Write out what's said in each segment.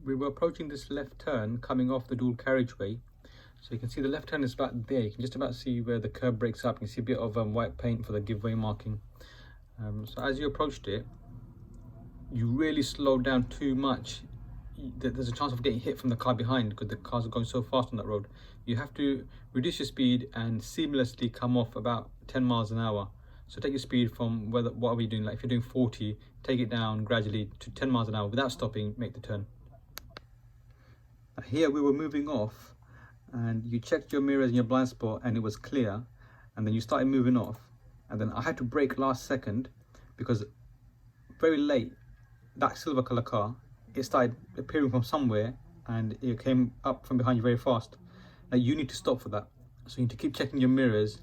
we were approaching this left turn coming off the dual carriageway. So you can see the left turn is about there. You can just about see where the curb breaks up. You can see a bit of white paint for the giveaway marking. So as you approached it, you really slowed down too much. There's a chance of getting hit from the car behind because the cars are going so fast on that road. You have to reduce your speed and seamlessly come off about 10 miles an hour. So take your speed from what are you doing? Like if you're doing 40, take it down gradually to 10 miles an hour without stopping, make the turn. Here we were moving off and you checked your mirrors and your blind spot and it was clear, and then you started moving off, and then I had to brake last second because very late that silver color car, it started appearing from somewhere and it came up from behind you very fast. Now you need to stop for that, so you need to keep checking your mirrors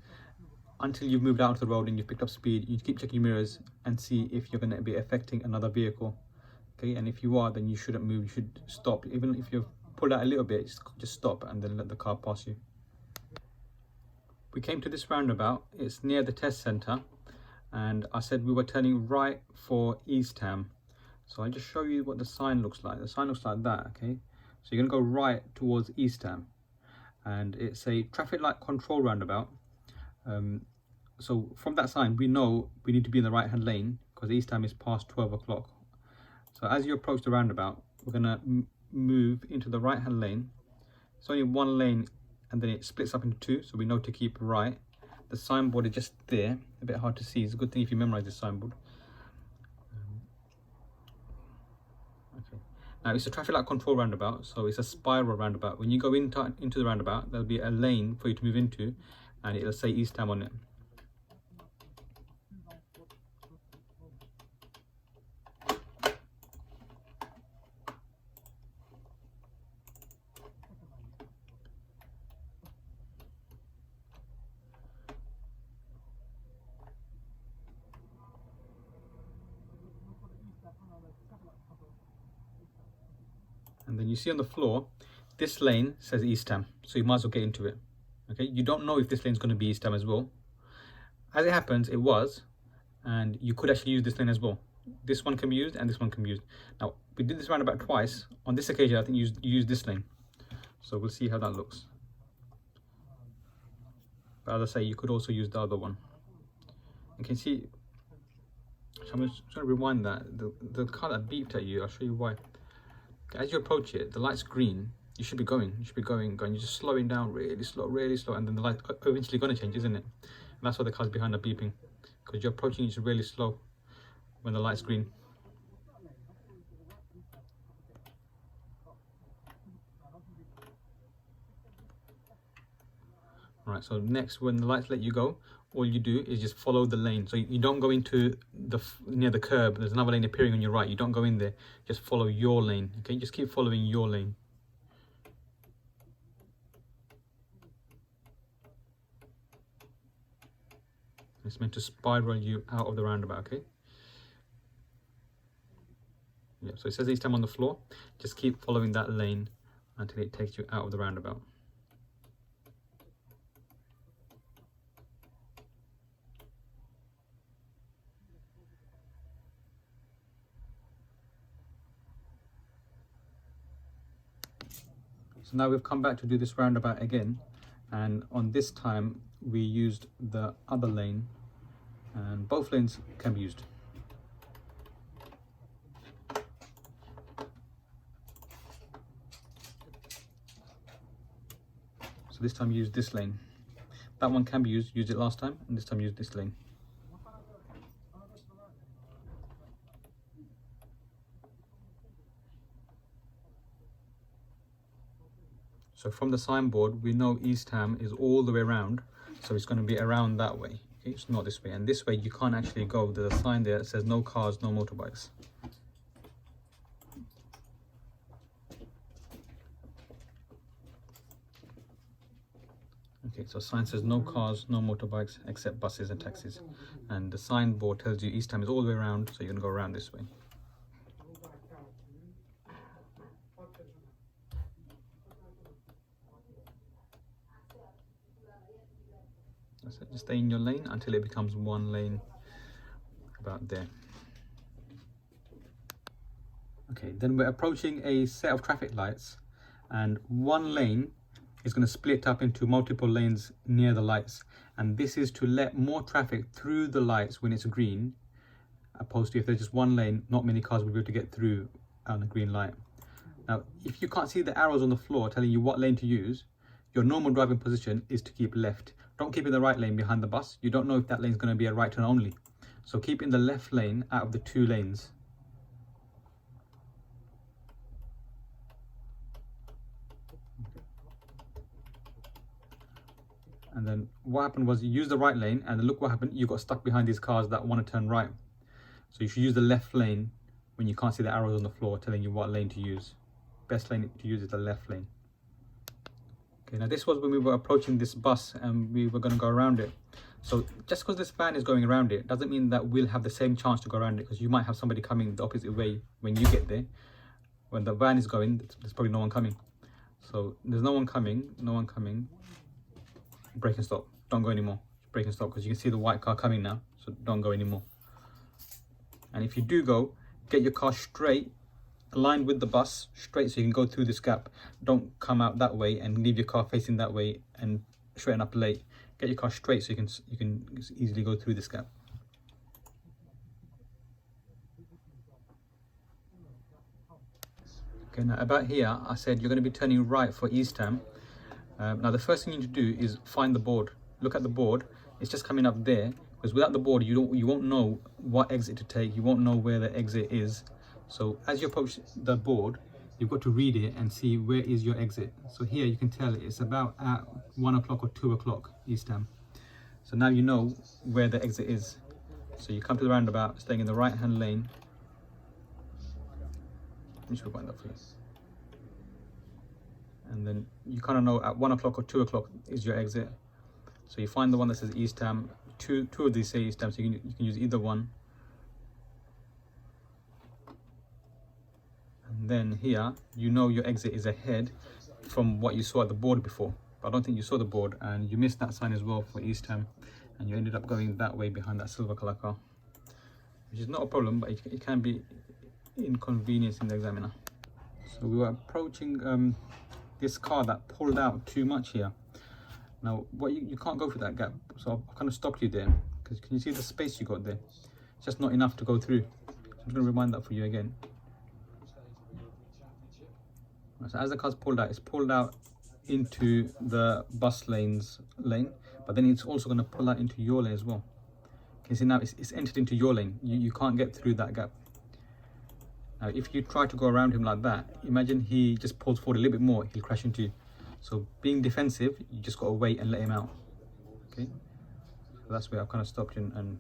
until you've moved out of the road and you've picked up speed. You need to keep checking your mirrors and see if you're going to be affecting another vehicle. Okay, and if you are, then you shouldn't move, you should stop. Even if you've pulled out a little bit, just stop and then let the car pass you. We came to this roundabout, it's near the test centre, and I said we were turning right for Eastham. So I'll just show you what the sign looks like. The sign looks like that, okay? So you're gonna go right towards Eastham, and it's a traffic light control roundabout. So from that sign, we know we need to be in the right hand lane because Eastham is past 12 o'clock. So as you approach the roundabout, we're gonna move into the right hand lane. It's only one lane and then it splits up into two, so we know to keep right. The signboard is just there, a bit hard to see. It's a good thing if you memorize this signboard. Okay. Now it's a traffic light control roundabout, so it's a spiral roundabout. When you go into the roundabout, there'll be a lane for you to move into, and it'll say Eastham on it. And then you see on the floor, this lane says Eastham, so you might as well get into it. Okay, you don't know if this lane is going to be Eastham as well. As it happens, it was, and you could actually use this lane as well. This one can be used and this one can be used. Now, we did this roundabout twice. On this occasion, I think you used this lane. So we'll see how that looks. But as I say, you could also use the other one. You can see, so I'm just trying to rewind that. The car that beeped at you, I'll show you why. As you approach it, the light's green. You should be going. You should be going. You're just slowing down really slow, and then the light eventually going to change, isn't it? And that's why the cars behind are beeping, because you're approaching it really slow when the light's green. Right. So next, when the lights let you go, all you do is just follow the lane. So you don't go into near the curb. There's another lane appearing on your right. You don't go in there. Just follow your lane. Okay, just keep following your lane. It's meant to spiral you out of the roundabout. Okay. Yeah. So it says Eastham on the floor. Just keep following that lane until it takes you out of the roundabout. So now we've come back to do this roundabout again, and on this time we used the other lane, and both lanes can be used. So this time use this lane. That one can be used it last time, and this time use this lane. So from the signboard, we know Eastham is all the way around, so it's going to be around that way. Okay, it's not this way, and this way you can't actually go. There's a sign there that says no cars, no motorbikes. Okay, so sign says no cars, no motorbikes, except buses and taxis. And the signboard tells you Eastham is all the way around, so you're going to go around this way. That's it. Just stay in your lane until it becomes one lane about there. Okay, then we're approaching a set of traffic lights, and one lane is going to split up into multiple lanes near the lights, and this is to let more traffic through the lights when it's green, opposed to if there's just one lane, not many cars will be able to get through on a green light. Now, if you can't see the arrows on the floor telling you what lane to use, your normal driving position is to keep left. Don't keep in the right lane behind the bus. You don't know if that lane is going to be a right turn only. So keep in the left lane out of the two lanes. And then what happened was you used the right lane, and then look what happened. You got stuck behind these cars that want to turn right. So you should use the left lane when you can't see the arrows on the floor telling you what lane to use. Best lane to use is the left lane. Okay, now this was when we were approaching this bus and we were going to go around it. So just because this van is going around it doesn't mean that we'll have the same chance to go around it, because you might have somebody coming the opposite way when you get there. When the van is going, there's probably no one coming. So there's no one coming. Brake and stop. Don't go anymore. Brake and stop, because you can see the white car coming now. So don't go anymore. And if you do go, get your car straight, aligned with the bus, straight, so you can go through this gap. Don't come out that way and leave your car facing that way and straighten up late. Get your car straight so you can easily go through this gap. Okay, now about here, I said you're going to be turning right for East Ham. Now the first thing you need to do is find the board. Look at the board. It's just coming up there, because without the board you won't know what exit to take. You won't know where the exit is. So as you approach the board, you've got to read it and see where is your exit. So here you can tell it's about at 1 o'clock or 2 o'clock East Ham. So now you know where the exit is. So you come to the roundabout, staying in the right hand lane. Let me just rewind that for you. And then you kind of know at 1 o'clock or 2 o'clock is your exit. So you find the one that says East Ham. Two of these say East Ham, so you can use either one. And then here, you know your exit is ahead from what you saw at the board before. But I don't think you saw the board, and you missed that sign as well for East Ham, and you ended up going that way behind that silver colour car, which is not a problem, but it can be inconveniencing the examiner. So we were approaching this car that pulled out too much here. Now you can't go through that gap, so I've kind of stopped you there, because can you see the space you got there? It's just not enough to go through. So I'm going to remind that for you again. So as the car's pulled out, it's pulled out into the bus lane's lane, but then it's also going to pull out into your lane as well. Can you see now it's entered into your lane? You can't get through that gap. Now if you try to go around him like that, imagine he just pulls forward a little bit more, he'll crash into you. So being defensive, you just got to wait and let him out. Okay, so that's where I've kind of stopped him. And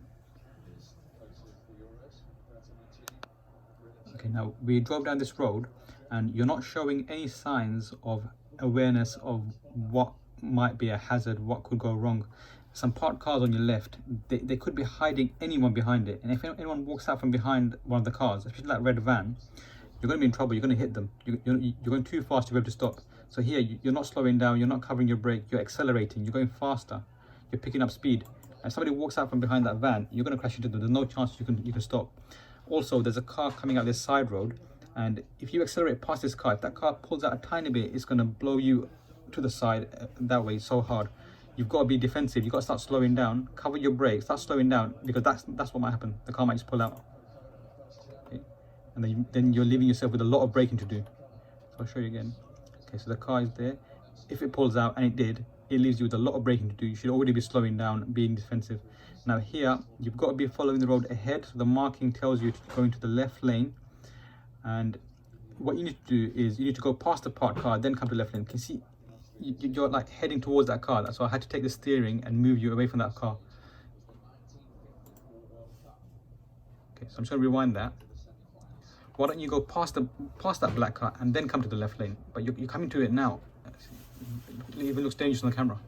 okay, now we drove down this road, and you're not showing any signs of awareness of what might be a hazard, what could go wrong. Some parked cars on your left, they could be hiding anyone behind it, and if anyone walks out from behind one of the cars, especially that red van, you're going to be in trouble. You're going to hit them. You're going too fast to be able to stop. So here you're not slowing down, you're not covering your brake, you're accelerating, you're going faster, you're picking up speed. And somebody walks out from behind that van, you're going to crash into them. There's no chance you can stop. Also, there's a car coming out this side road, and if you accelerate past this car, if that car pulls out a tiny bit, it's going to blow you to the side that way so hard. You've got to be defensive. You've got to start slowing down, cover your brakes, start slowing down, because that's what might happen. The car might just pull out. Okay. And then you're leaving yourself with a lot of braking to do. So I'll show you again. Okay, so the car is there. If it pulls out, and it did, it leaves you with a lot of braking to do. You should already be slowing down, being defensive. Now here, you've got to be following the road ahead. So the marking tells you to go into the left lane. And what you need to do is you need to go past the parked car, then come to the left lane. You can see you're like heading towards that car. That's why I had to take the steering and move you away from that car. Okay, so I'm just going to rewind that. Why don't you go past that black car and then come to the left lane? But you're coming to it now. It even looks dangerous on the camera.